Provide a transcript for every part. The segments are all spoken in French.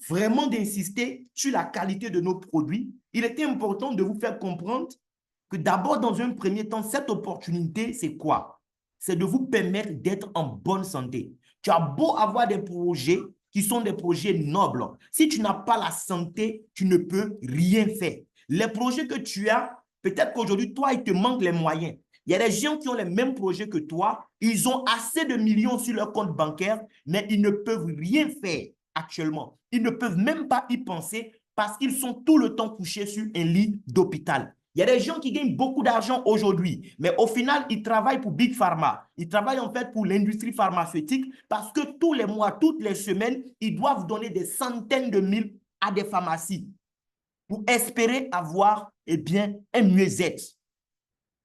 vraiment d'insister sur la qualité de nos produits, il était important de vous faire comprendre que d'abord, dans un premier temps, cette opportunité, c'est quoi? C'est de vous permettre d'être en bonne santé. Tu as beau avoir des projets qui sont des projets nobles. Si tu n'as pas la santé, tu ne peux rien faire. Les projets que tu as, peut-être qu'aujourd'hui, toi, il te manque les moyens. Il y a des gens qui ont les mêmes projets que toi. Ils ont assez de millions sur leur compte bancaire, mais ils ne peuvent rien faire actuellement. Ils ne peuvent même pas y penser parce qu'ils sont tout le temps couchés sur un lit d'hôpital. Il y a des gens qui gagnent beaucoup d'argent aujourd'hui, mais au final, ils travaillent pour Big Pharma. Ils travaillent en fait pour l'industrie pharmaceutique parce que tous les mois, toutes les semaines, ils doivent donner des centaines de mille à des pharmacies pour espérer avoir un mieux-être.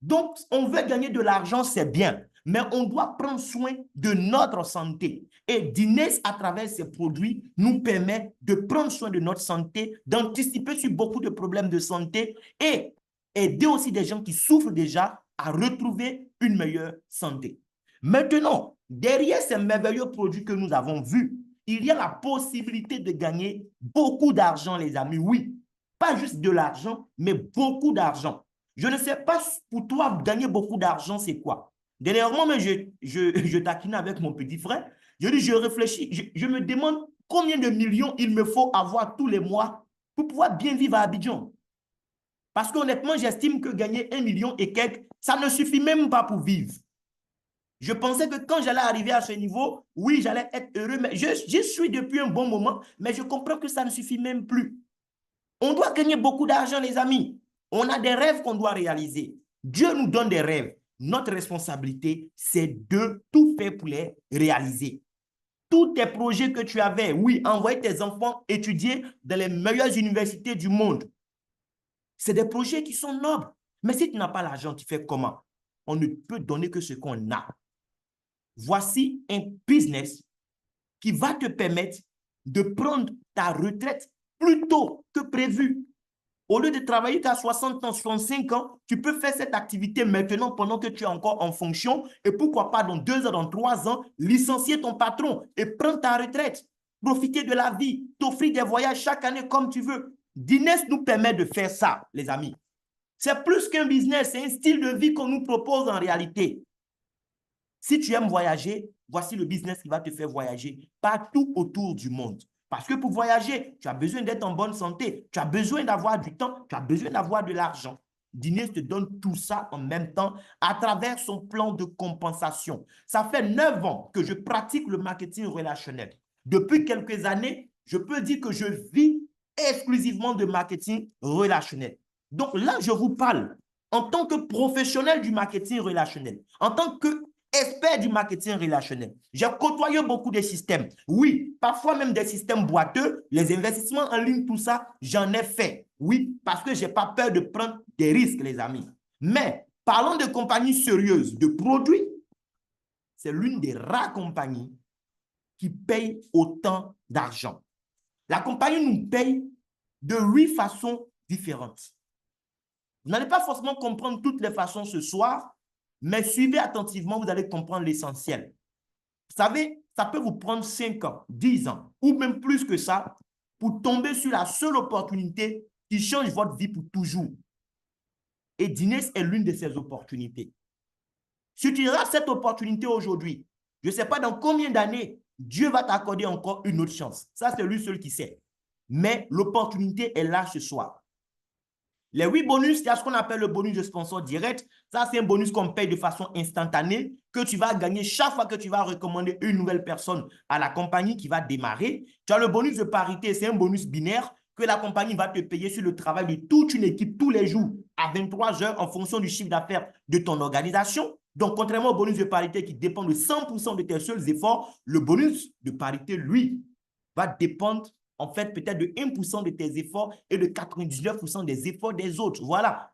Donc, on veut gagner de l'argent, c'est bien, mais on doit prendre soin de notre santé. Et Dines, à travers ses produits, nous permet de prendre soin de notre santé, d'anticiper sur beaucoup de problèmes de santé et aider aussi des gens qui souffrent déjà à retrouver une meilleure santé. Maintenant, derrière ces merveilleux produits que nous avons vus, il y a la possibilité de gagner beaucoup d'argent, les amis. Oui, pas juste de l'argent, mais beaucoup d'argent. Je ne sais pas pour toi, gagner beaucoup d'argent, c'est quoi? Dernièrement, mais je taquine avec mon petit frère. Je réfléchis, je me demande combien de millions il me faut avoir tous les mois pour pouvoir bien vivre à Abidjan. Parce qu'honnêtement, j'estime que gagner 1 million et quelques, ça ne suffit même pas pour vivre. Je pensais que quand j'allais arriver à ce niveau, oui, j'allais être heureux, mais je suis depuis un bon moment, mais je comprends que ça ne suffit même plus. On doit gagner beaucoup d'argent, les amis. On a des rêves qu'on doit réaliser. Dieu nous donne des rêves. Notre responsabilité, c'est de tout faire pour les réaliser. Tous tes projets que tu avais, oui, envoyer tes enfants étudier dans les meilleures universités du monde, c'est des projets qui sont nobles. Mais si tu n'as pas l'argent, tu fais comment? On ne peut donner que ce qu'on a. Voici un business qui va te permettre de prendre ta retraite plus tôt que prévu. Au lieu de travailler qu'à 60 ans, 65 ans, tu peux faire cette activité maintenant pendant que tu es encore en fonction et pourquoi pas dans 2 ans, dans 3 ans, licencier ton patron et prendre ta retraite. Profiter de la vie, t'offrir des voyages chaque année comme tu veux. Dines nous permet de faire ça, les amis. C'est plus qu'un business, c'est un style de vie qu'on nous propose en réalité. Si tu aimes voyager, voici le business qui va te faire voyager partout autour du monde. Parce que pour voyager, tu as besoin d'être en bonne santé, tu as besoin d'avoir du temps, tu as besoin d'avoir de l'argent. Dines te donne tout ça en même temps à travers son plan de compensation. Ça fait 9 ans que je pratique le marketing relationnel. Depuis quelques années, je peux dire que je vis exclusivement de marketing relationnel. Donc là, je vous parle en tant que professionnel du marketing relationnel, en tant que expert du marketing relationnel. J'ai côtoyé beaucoup de systèmes. Oui, parfois même des systèmes boiteux, les investissements en ligne, tout ça, j'en ai fait. Oui, parce que je n'ai pas peur de prendre des risques, les amis. Mais parlons de compagnies sérieuses, de produits. C'est l'une des rares compagnies qui paye autant d'argent. La compagnie nous paye de 8 façons différentes. Vous n'allez pas forcément comprendre toutes les façons ce soir, mais suivez attentivement, vous allez comprendre l'essentiel. Vous savez, ça peut vous prendre 5 ans, 10 ans, ou même plus que ça, pour tomber sur la seule opportunité qui change votre vie pour toujours. Et Dines est l'une de ces opportunités. Si tu rates cette opportunité aujourd'hui, je ne sais pas dans combien d'années Dieu va t'accorder encore une autre chance. Ça, c'est lui seul qui sait. Mais l'opportunité est là ce soir. Les 8 bonus, il y a ce qu'on appelle le bonus de sponsor direct. Ça, c'est un bonus qu'on paye de façon instantanée, que tu vas gagner chaque fois que tu vas recommander une nouvelle personne à la compagnie qui va démarrer. Tu as le bonus de parité, c'est un bonus binaire que la compagnie va te payer sur le travail de toute une équipe tous les jours à 23 heures en fonction du chiffre d'affaires de ton organisation. Donc, contrairement au bonus de parité qui dépend de 100% de tes seuls efforts, le bonus de parité, lui, va dépendre en fait peut-être de 1% de tes efforts et de 99% des efforts des autres. Voilà.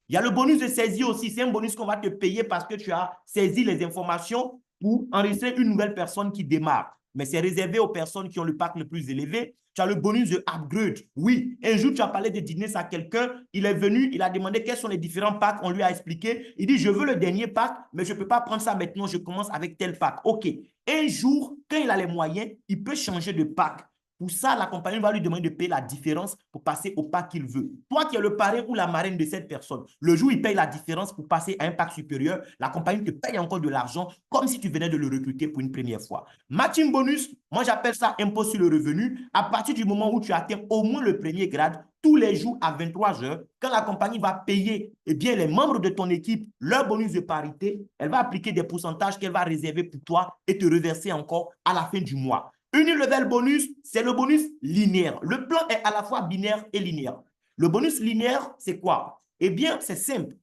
Il y a le bonus de saisie aussi. C'est un bonus qu'on va te payer parce que tu as saisi les informations pour enregistrer une nouvelle personne qui démarre. Mais c'est réservé aux personnes qui ont le pack le plus élevé. Tu as le bonus de upgrade. Oui, un jour, tu as parlé de dîner à quelqu'un. Il est venu, il a demandé quels sont les différents packs. On lui a expliqué. Il dit, je veux le dernier pack, mais je ne peux pas prendre ça maintenant. Je commence avec tel pack. OK. Un jour, quand il a les moyens, il peut changer de pack. Pour ça, la compagnie va lui demander de payer la différence pour passer au pack qu'il veut. Toi qui es le parrain ou la marraine de cette personne, le jour où il paye la différence pour passer à un pack supérieur, la compagnie te paye encore de l'argent comme si tu venais de le recruter pour une première fois. Matching bonus, moi j'appelle ça impôt sur le revenu. À partir du moment où tu atteins au moins le premier grade, tous les jours à 23 heures, quand la compagnie va payer les membres de ton équipe leur bonus de parité, elle va appliquer des pourcentages qu'elle va réserver pour toi et te reverser encore à la fin du mois. Unilevel bonus, c'est le bonus linéaire. Le plan est à la fois binaire et linéaire. Le bonus linéaire, c'est quoi? Eh bien, c'est simple.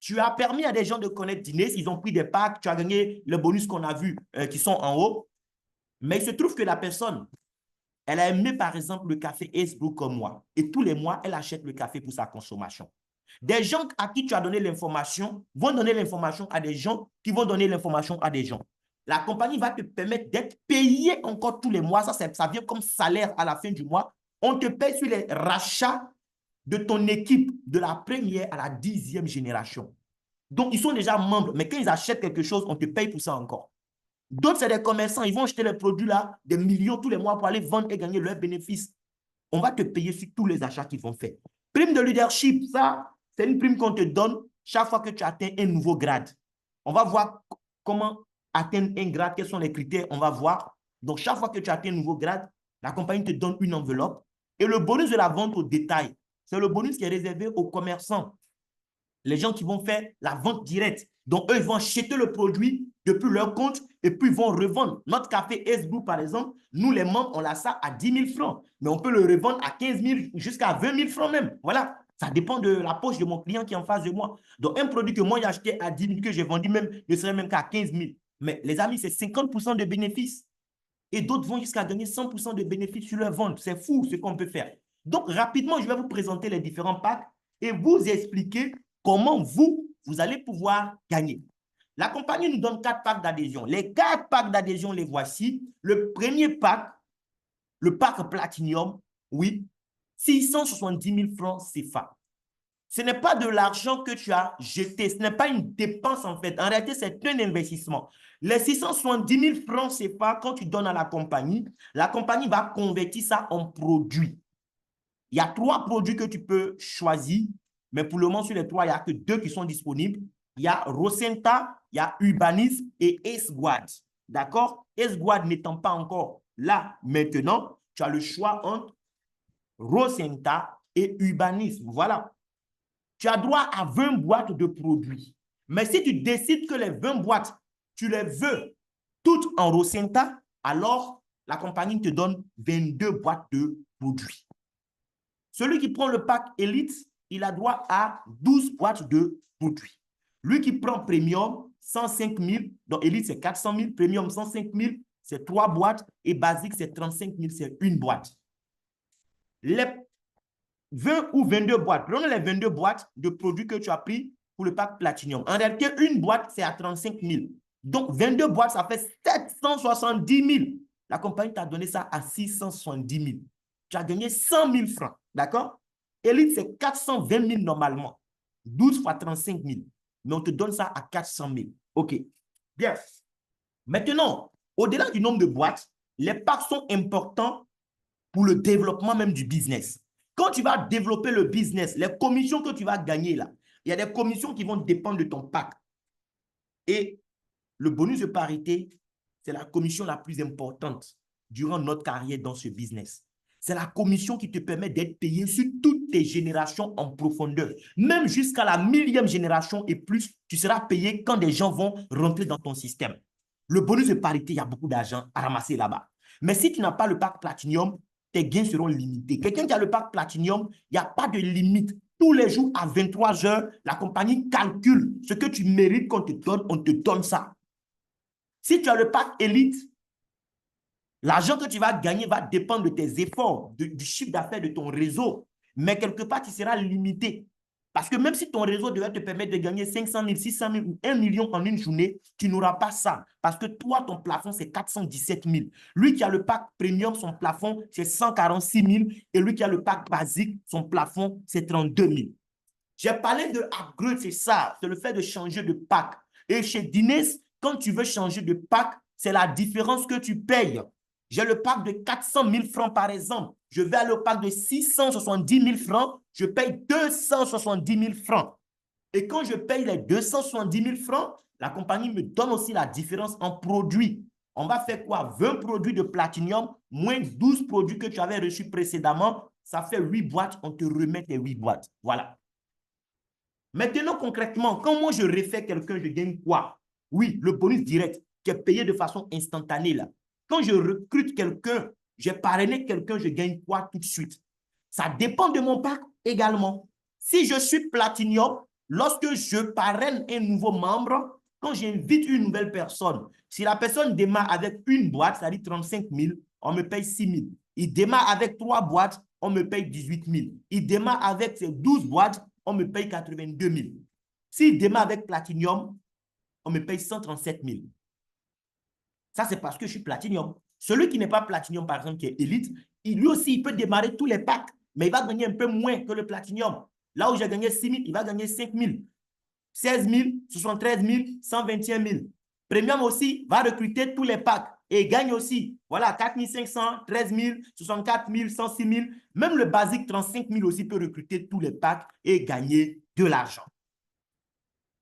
Tu as permis à des gens de connaître Diners, ils ont pris des packs, tu as gagné le bonus qu'on a vu qui sont en haut. Mais il se trouve que la personne, elle a aimé par exemple le café Ace Brew comme moi. Et tous les mois, elle achète le café pour sa consommation. Des gens à qui tu as donné l'information vont donner l'information à des gens qui vont donner l'information à des gens. La compagnie va te permettre d'être payé encore tous les mois. Ça vient comme salaire à la fin du mois. On te paye sur les rachats de ton équipe de la première à la 10e génération. Donc, ils sont déjà membres, mais quand ils achètent quelque chose, on te paye pour ça encore. D'autres, c'est des commerçants. Ils vont acheter les produits là, des millions tous les mois pour aller vendre et gagner leurs bénéfices. On va te payer sur tous les achats qu'ils vont faire. Prime de leadership, ça, c'est une prime qu'on te donne chaque fois que tu atteins un nouveau grade. On va voir comment atteindre un grade, quels sont les critères, on va voir. Donc, chaque fois que tu atteins un nouveau grade, la compagnie te donne une enveloppe. Et le bonus de la vente au détail, c'est le bonus qui est réservé aux commerçants. Les gens qui vont faire la vente directe. Donc, eux, ils vont acheter le produit depuis leur compte et puis ils vont revendre. Notre café S-Brew, par exemple, nous, les membres, on l'a ça à 10 000 francs. Mais on peut le revendre à 15 000 jusqu'à 20 000 francs même. Voilà. Ça dépend de la poche de mon client qui est en face de moi. Donc, un produit que moi, j'ai acheté à 10 000, que j'ai vendu même, ne serait même qu'à 15 000. Mais les amis, c'est 50% de bénéfices. Et d'autres vont jusqu'à gagner 100% de bénéfices sur leur vente. C'est fou ce qu'on peut faire. Donc, rapidement, je vais vous présenter les différents packs et vous expliquer comment vous allez pouvoir gagner. La compagnie nous donne 4 packs d'adhésion. Les 4 packs d'adhésion, les voici. Le premier pack, le pack Platinum, oui, 670 000 francs CFA. Ce n'est pas de l'argent que tu as jeté, ce n'est pas une dépense en fait. En réalité, c'est un investissement. Les 670 000 francs CFA, quand tu donnes à la compagnie va convertir ça en produits. Il y a 3 produits que tu peux choisir, mais pour le moment, sur les 3, il n'y a que 2 qui sont disponibles. Il y a Rosenta, il y a Urbanisme et Esguad. D'accord? Esguad n'étant pas encore là maintenant, tu as le choix entre Rosenta et Urbanisme. Voilà. Tu as droit à 20 boîtes de produits. Mais si tu décides que les 20 boîtes, tu les veux toutes en Rosenta, alors la compagnie te donne 22 boîtes de produits. Celui qui prend le pack Elite, il a droit à 12 boîtes de produits. Lui qui prend Premium, 105 000, donc Elite c'est 400 000, Premium 105 000, c'est 3 boîtes, et Basique c'est 35 000, c'est une boîte. Les 20 ou 22 boîtes, prenons les 22 boîtes de produits que tu as pris pour le pack Platinum. En réalité, une boîte, c'est à 35 000. Donc, 22 boîtes, ça fait 770 000. La compagnie t'a donné ça à 670 000. Tu as gagné 100 000 francs, d'accord? Elite, c'est 420 000 normalement. 12 fois 35 000. Mais on te donne ça à 400 000. OK. Bien. Maintenant, au-delà du nombre de boîtes, les packs sont importants pour le développement même du business. Quand tu vas développer le business, les commissions que tu vas gagner là, il y a des commissions qui vont dépendre de ton pack. Et le bonus de parité, c'est la commission la plus importante durant notre carrière dans ce business. C'est la commission qui te permet d'être payé sur toutes tes générations en profondeur. Même jusqu'à la 1000e génération et plus, tu seras payé quand des gens vont rentrer dans ton système. Le bonus de parité, il y a beaucoup d'argent à ramasser là-bas. Mais si tu n'as pas le pack Platinum, tes gains seront limités. Quelqu'un qui a le pack Platinum, il n'y a pas de limite. Tous les jours à 23 heures, la compagnie calcule ce que tu mérites qu'on te donne, on te donne ça. Si tu as le pack Elite, l'argent que tu vas gagner va dépendre de tes efforts, du chiffre d'affaires de ton réseau. Mais quelque part, tu seras limité. Parce que même si ton réseau devait te permettre de gagner 500 000, 600 000 ou 1 million en une journée, tu n'auras pas ça. Parce que toi, ton plafond, c'est 417 000. Lui qui a le pack premium, son plafond, c'est 146 000. Et lui qui a le pack basique, son plafond, c'est 32 000. J'ai parlé de upgrade, c'est ça. C'est le fait de changer de pack. Et chez Diners, quand tu veux changer de pack, c'est la différence que tu payes. J'ai le pack de 400 000 francs, par exemple. Je vais aller au pack de 670 000 francs. Je paye 270 000 francs. Et quand je paye les 270 000 francs, la compagnie me donne aussi la différence en produits. On va faire quoi? 20 produits de platinium, moins 12 produits que tu avais reçus précédemment. Ça fait 8 boîtes. On te remet tes 8 boîtes. Voilà. Maintenant, concrètement, quand moi je refais quelqu'un, je gagne quoi? Oui, le bonus direct qui est payé de façon instantanée là. Quand je recrute quelqu'un, j'ai parrainé quelqu'un, je gagne quoi tout de suite? Ça dépend de mon pack également. Si je suis Platinium, lorsque je parraine un nouveau membre, quand j'invite une nouvelle personne, si la personne démarre avec une boîte, c'est-à-dire 35 000, on me paye 6 000. Il démarre avec 3 boîtes, on me paye 18 000. Il démarre avec ses 12 boîtes, on me paye 82 000. S'il démarre avec Platinium, on me paye 137 000. Ça, c'est parce que je suis Platinium. Celui qui n'est pas Platinium, par exemple, qui est Elite, lui aussi, il peut démarrer tous les packs, mais il va gagner un peu moins que le Platinium. Là où j'ai gagné 6 000, il va gagner 5 000, 16 000, 73 000, 121 000. Premium aussi va recruter tous les packs et gagne aussi. Voilà, 4 500, 13 000, 64 000, 106 000. Même le basique 35 000 aussi peut recruter tous les packs et gagner de l'argent.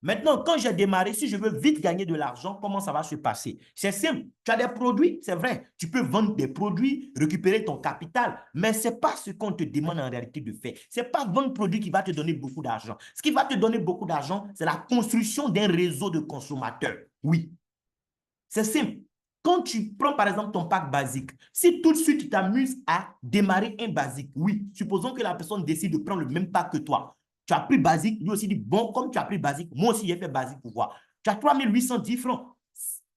Maintenant, quand j'ai démarré, si je veux vite gagner de l'argent, comment ça va se passer? C'est simple. Tu as des produits, c'est vrai. Tu peux vendre des produits, récupérer ton capital, mais ce n'est pas ce qu'on te demande en réalité de faire. Ce n'est pas vendre produit qui va te donner beaucoup d'argent. Ce qui va te donner beaucoup d'argent, c'est la construction d'un réseau de consommateurs. Oui. C'est simple. Quand tu prends par exemple ton pack basique, si tout de suite tu t'amuses à démarrer un basique, oui, supposons que la personne décide de prendre le même pack que toi. Tu as pris basique, lui aussi dit, bon, comme tu as pris basique, moi aussi j'ai fait basique pour voir. Tu as 3 810 francs.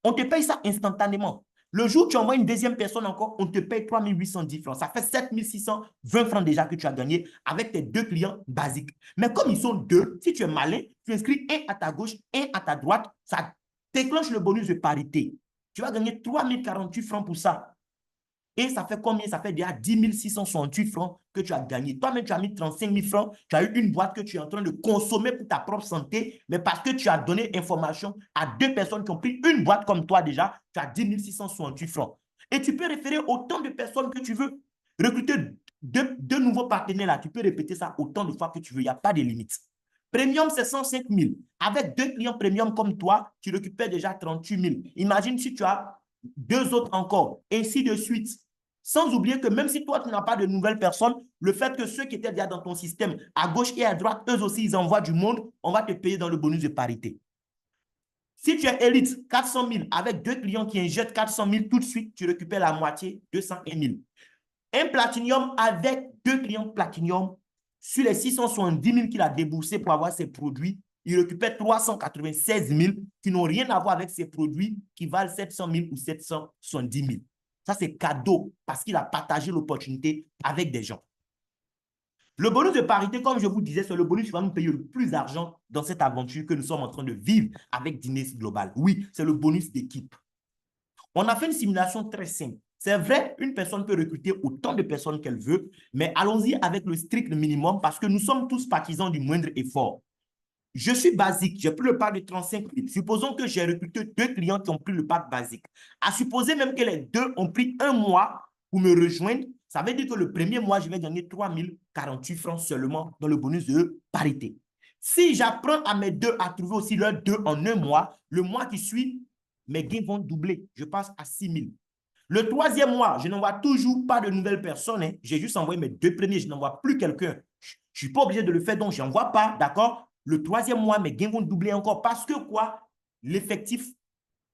On te paye ça instantanément. Le jour où tu envoies une deuxième personne encore, on te paye 3 810 francs. Ça fait 7 620 francs déjà que tu as gagné avec tes 2 clients basiques. Mais comme ils sont 2, si tu es malin, tu inscris un à ta gauche, un à ta droite, ça déclenche le bonus de parité. Tu vas gagner 3 048 francs pour ça. Et ça fait combien? Ça fait déjà 10 668 francs que tu as gagné. Toi-même, tu as mis 35 000 francs. Tu as eu une boîte que tu es en train de consommer pour ta propre santé, mais parce que tu as donné information à 2 personnes qui ont pris une boîte comme toi déjà, tu as 10 668 francs. Et tu peux référer autant de personnes que tu veux. Recruter deux nouveaux partenaires là, tu peux répéter ça autant de fois que tu veux. Il n'y a pas de limite. Premium, c'est 105 000. Avec 2 clients premium comme toi, tu récupères déjà 38 000. Imagine si tu as 2 autres encore, ainsi de suite. Sans oublier que même si toi, tu n'as pas de nouvelles personnes, le fait que ceux qui étaient déjà dans ton système, à gauche et à droite, eux aussi, ils envoient du monde, on va te payer dans le bonus de parité. Si tu es élite, 400 000, avec 2 clients qui injectent 400 000, tout de suite, tu récupères la moitié, 201 000. Un platinium avec 2 clients platinium, sur les 670 000 qu'il a déboursé pour avoir ses produits, il récupère 396 000 qui n'ont rien à voir avec ses produits qui valent 700 000 ou 770 000. Ça, c'est cadeau parce qu'il a partagé l'opportunité avec des gens. Le bonus de parité, comme je vous disais, c'est le bonus qui va nous payer le plus d'argent dans cette aventure que nous sommes en train de vivre avec Dines Global. Oui, c'est le bonus d'équipe. On a fait une simulation très simple. C'est vrai, une personne peut recruter autant de personnes qu'elle veut, mais allons-y avec le strict minimum parce que nous sommes tous partisans du moindre effort. Je suis basique, j'ai pris le pack de 35 000. Supposons que j'ai recruté 2 clients qui ont pris le pack basique. À supposer même que les 2 ont pris 1 mois pour me rejoindre, ça veut dire que le premier mois, je vais gagner 3 048 francs seulement dans le bonus de parité. Si j'apprends à mes 2 à trouver aussi leurs 2 en 1 mois, le mois qui suit, mes gains vont doubler. Je passe à 6 000. Le 3e mois, je n'envoie toujours pas de nouvelles personnes. Hein. J'ai juste envoyé mes 2 premiers, je n'envoie plus quelqu'un. Je ne suis pas obligé de le faire, donc je n'envoie pas, d'accord? Le 3e mois, mes gains vont doubler encore parce que quoi? L'effectif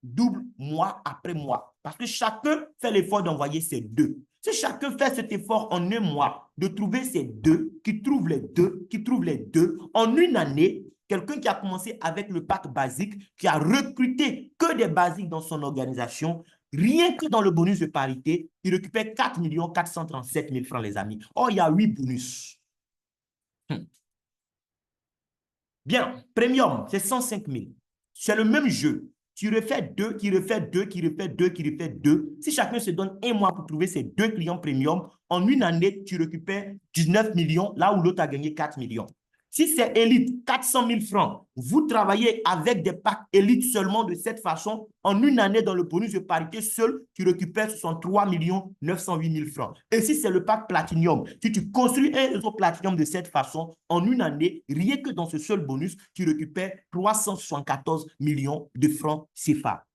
double mois après mois. Parce que chacun fait l'effort d'envoyer ses 2. Si chacun fait cet effort en 1 mois, de trouver ces 2, qui trouvent les 2, qui trouvent les 2, en 1 année, quelqu'un qui a commencé avec le pack basique, qui a recruté que des basiques dans son organisation, rien que dans le bonus de parité, il récupère 4 437 000 francs, les amis. Or, il y a 8 bonus. Bien, premium, c'est 105 000. C'est le même jeu. Tu refais 2, qui refait 2, qui refait 2, qui refait 2. Si chacun se donne 1 mois pour trouver ses 2 clients premium, en 1 année, tu récupères 19 millions, là où l'autre a gagné 4 millions. Si c'est élite, 400 000 francs, vous travaillez avec des packs élite seulement de cette façon, en une année dans le bonus de parité seul, tu récupères 63 908 000 francs. Et si c'est le pack Platinum, si tu construis un réseau Platinum de cette façon, en une année, rien que dans ce seul bonus, tu récupères 374 millions de francs CFA.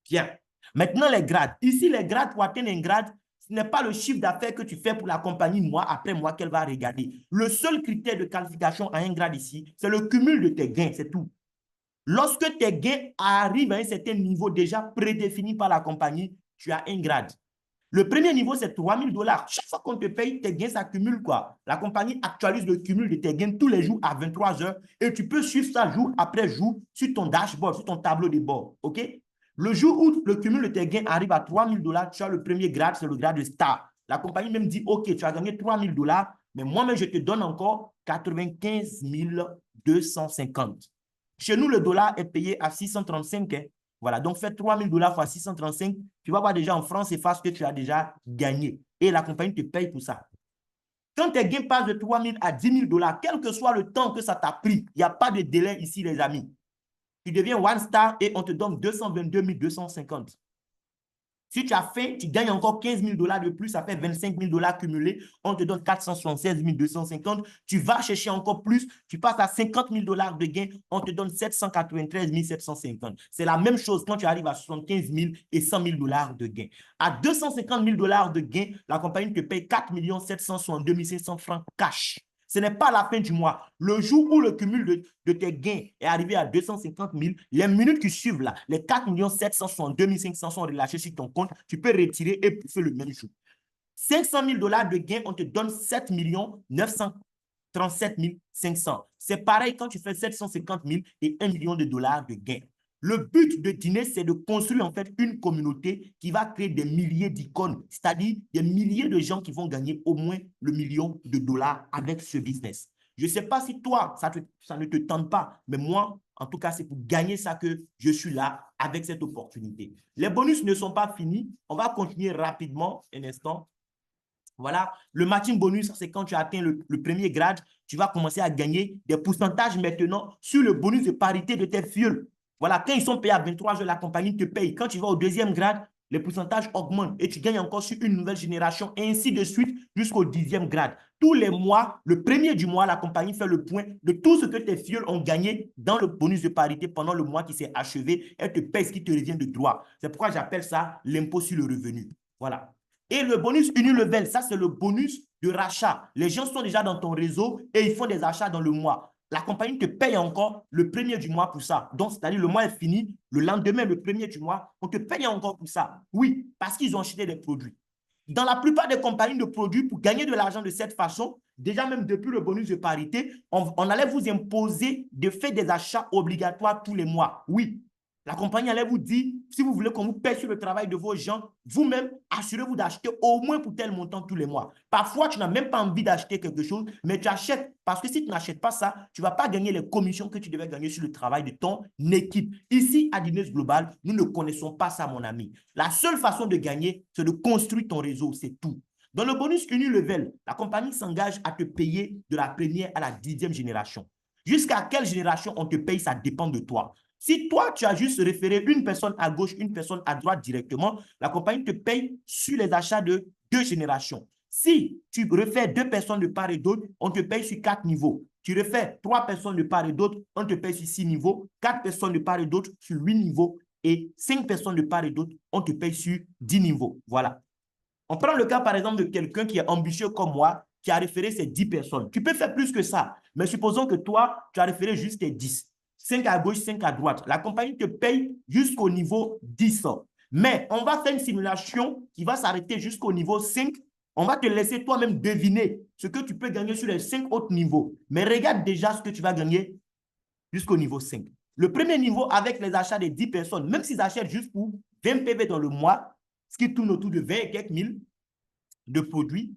Bien. Maintenant, les grades. Ici, les grades, pour atteindre un grade, ce n'est pas le chiffre d'affaires que tu fais pour la compagnie mois après mois qu'elle va regarder. Le seul critère de qualification à un grade ici, c'est le cumul de tes gains, c'est tout. Lorsque tes gains arrivent à un certain niveau déjà prédéfini par la compagnie, tu as un grade. Le premier niveau, c'est 3 000 $. Chaque fois qu'on te paye, tes gains s'accumulent, quoi. La compagnie actualise le cumul de tes gains tous les jours à 23 heures et tu peux suivre ça jour après jour sur ton dashboard, sur ton tableau de bord. OK? Le jour où le cumul de tes gains arrive à 3 000 $, tu as le premier grade, c'est le grade de star. La compagnie même dit, OK, tu as gagné 3 000 $, mais moi-même, je te donne encore 95 250. Chez nous, le dollar est payé à 635. Hein. Voilà, donc fais 3 000 $ fois 635. Tu vas voir déjà en France, c'est ce que tu as déjà gagné. Et la compagnie te paye pour ça. Quand tes gains passent de 3 000 à 10 000 $, quel que soit le temps que ça t'a pris, il n'y a pas de délai ici, les amis. Tu deviens one star et on te donne 222 250. Si tu as faim, tu gagnes encore 15 000 $ de plus, ça fait 25 000 $ cumulés. On te donne 476 250. Tu vas chercher encore plus, tu passes à 50 000 $ de gains, on te donne 793 750. C'est la même chose quand tu arrives à 75 000 et 100 000 $ de gains. À 250 000 $ de gains, la compagnie te paye 4 762 500 francs cash. Ce n'est pas la fin du mois. Le jour où le cumul de tes gains est arrivé à 250 000, les minutes qui suivent là, les 4 762 500 sont relâchés sur ton compte. Tu peux retirer et pousser le même jour. 500 000 $ de gains, on te donne 7 937 500. C'est pareil quand tu fais 750 000 et 1 million de dollars de gains. Le but de dîner, c'est de construire en fait une communauté qui va créer des milliers d'icônes, c'est-à-dire des milliers de gens qui vont gagner au moins le million de dollars avec ce business. Je ne sais pas si toi, ça ne te tente pas, mais moi, en tout cas, c'est pour gagner ça que je suis là avec cette opportunité. Les bonus ne sont pas finis. On va continuer rapidement un instant. Voilà, le matching bonus, c'est quand tu atteins le premier grade, tu vas commencer à gagner des pourcentages maintenant sur le bonus de parité de tes fuels. Voilà, quand ils sont payés à 23 heures, la compagnie te paye. Quand tu vas au deuxième grade, les pourcentages augmentent et tu gagnes encore sur une nouvelle génération et ainsi de suite jusqu'au 10e grade. Tous les mois, le premier du mois, la compagnie fait le point de tout ce que tes fuels ont gagné dans le bonus de parité pendant le mois qui s'est achevé. Elle te paye ce qui te revient de droit. C'est pourquoi j'appelle ça l'impôt sur le revenu. Voilà. Et le bonus unilevel, ça c'est le bonus de rachat. Les gens sont déjà dans ton réseau et ils font des achats dans le mois. La compagnie te paye encore le premier du mois pour ça. Donc, c'est-à-dire le mois est fini, le lendemain, le premier du mois, on te paye encore pour ça. Oui, parce qu'ils ont acheté des produits. Dans la plupart des compagnies de produits, pour gagner de l'argent de cette façon, déjà même depuis le bonus de parité, on allait vous imposer de faire des achats obligatoires tous les mois. Oui, la compagnie allait vous dire, si vous voulez qu'on vous paye sur le travail de vos gens, vous-même, assurez-vous d'acheter au moins pour tel montant tous les mois. Parfois, tu n'as même pas envie d'acheter quelque chose, mais tu achètes parce que si tu n'achètes pas ça, tu ne vas pas gagner les commissions que tu devais gagner sur le travail de ton équipe. Ici, à Diners Global, nous ne connaissons pas ça, mon ami. La seule façon de gagner, c'est de construire ton réseau, c'est tout. Dans le bonus Unilevel, la compagnie s'engage à te payer de la première à la 10e génération. Jusqu'à quelle génération on te paye, ça dépend de toi. Si toi, tu as juste référé une personne à gauche, une personne à droite directement, la compagnie te paye sur les achats de 2 générations. Si tu refais 2 personnes de part et d'autre, on te paye sur 4 niveaux. Tu refais 3 personnes de part et d'autre, on te paye sur 6 niveaux. 4 personnes de part et d'autre sur 8 niveaux. Et 5 personnes de part et d'autre, on te paye sur 10 niveaux. Voilà. On prend le cas, par exemple, de quelqu'un qui est ambitieux comme moi, qui a référé ses 10 personnes. Tu peux faire plus que ça, mais supposons que toi, tu as référé juste tes 10. 5 à gauche, 5 à droite. La compagnie te paye jusqu'au niveau 10. Mais on va faire une simulation qui va s'arrêter jusqu'au niveau 5. On va te laisser toi-même deviner ce que tu peux gagner sur les 5 autres niveaux. Mais regarde déjà ce que tu vas gagner jusqu'au niveau 5. Le premier niveau, avec les achats des 10 personnes, même s'ils achètent juste pour 20 PV dans le mois, ce qui tourne autour de 20 et quelques mille de produits,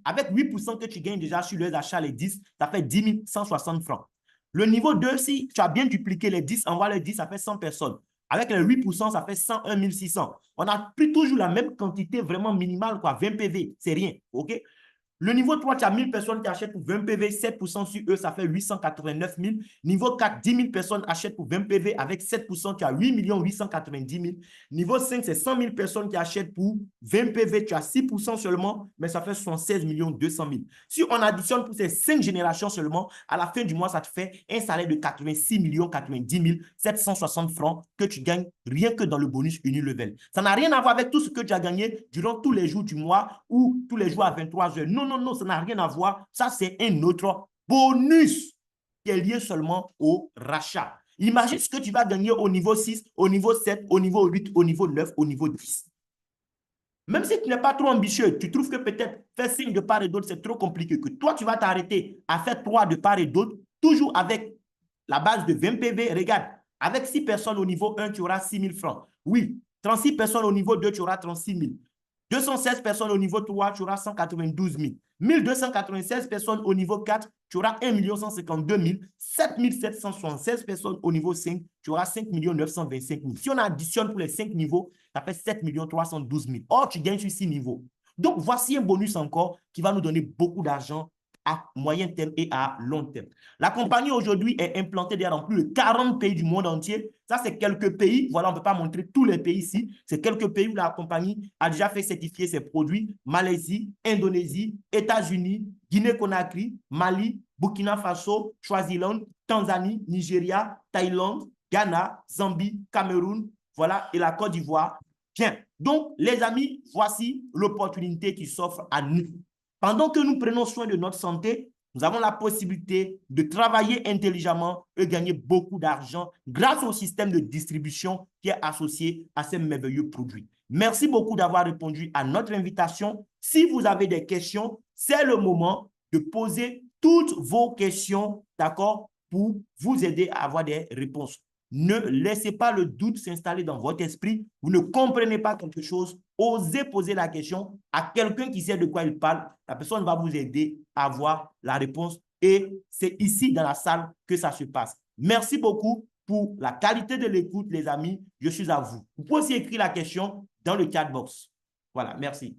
avec 8% que tu gagnes déjà sur les achats, les 10, ça fait 10 160 francs. Le niveau 2, si tu as bien dupliqué les 10, envoie les 10, ça fait 100 personnes. Avec les 8%, ça fait 101 600. On a pris toujours la même quantité vraiment minimale, quoi, 20 PV, c'est rien, ok? Le niveau 3, tu as 1000 personnes qui achètent pour 20 PV, 7% sur eux, ça fait 889 000. Niveau 4, 10 000 personnes achètent pour 20 PV, avec 7%, tu as 8 890 000. Niveau 5, c'est 100 000 personnes qui achètent pour 20 PV, tu as 6% seulement, mais ça fait 76 200 000. Si on additionne pour ces 5 générations seulement, à la fin du mois, ça te fait un salaire de 86 90 760 francs que tu gagnes rien que dans le bonus Unilevel. Ça n'a rien à voir avec tout ce que tu as gagné durant tous les jours du mois ou tous les jours à 23 heures. Non, non, non, ça n'a rien à voir. Ça, c'est un autre bonus qui est lié seulement au rachat. Imagine ce que tu vas gagner au niveau 6, au niveau 7, au niveau 8, au niveau 9, au niveau 10. Même si tu n'es pas trop ambitieux, tu trouves que peut-être faire signe de part et d'autre, c'est trop compliqué, que toi, tu vas t'arrêter à faire 3 de part et d'autre, toujours avec la base de 20 PV. Regarde, avec 6 personnes au niveau 1, tu auras 6 000 francs. Oui, 36 personnes au niveau 2, tu auras 36 000. 216 personnes au niveau 3, tu auras 192 000. 1296 personnes au niveau 4, tu auras 1 152 000. 7 776 personnes au niveau 5, tu auras 5 925 000. Si on additionne pour les 5 niveaux, ça fait 7 312 000. Or, tu gagnes sur 6 niveaux. Donc, voici un bonus encore qui va nous donner beaucoup d'argent à moyen terme et à long terme. La compagnie aujourd'hui est implantée dans plus de 40 pays du monde entier. Ça, c'est quelques pays. Voilà, on ne peut pas montrer tous les pays ici. C'est quelques pays où la compagnie a déjà fait certifier ses produits. Malaisie, Indonésie, États-Unis, Guinée-Conakry, Mali, Burkina Faso, Swaziland, Tanzanie, Nigeria, Thaïlande, Ghana, Zambie, Cameroun, voilà, et la Côte d'Ivoire. Bien. Donc, les amis, voici l'opportunité qui s'offre à nous. Pendant que nous prenons soin de notre santé, nous avons la possibilité de travailler intelligemment et gagner beaucoup d'argent grâce au système de distribution qui est associé à ces merveilleux produits. Merci beaucoup d'avoir répondu à notre invitation. Si vous avez des questions, c'est le moment de poser toutes vos questions, d'accord, pour vous aider à avoir des réponses. Ne laissez pas le doute s'installer dans votre esprit. Vous ne comprenez pas quelque chose, osez poser la question à quelqu'un qui sait de quoi il parle. La personne va vous aider à avoir la réponse et c'est ici dans la salle que ça se passe. Merci beaucoup pour la qualité de l'écoute, les amis. Je suis à vous. Vous pouvez aussi écrire la question dans le chat box. Voilà, merci.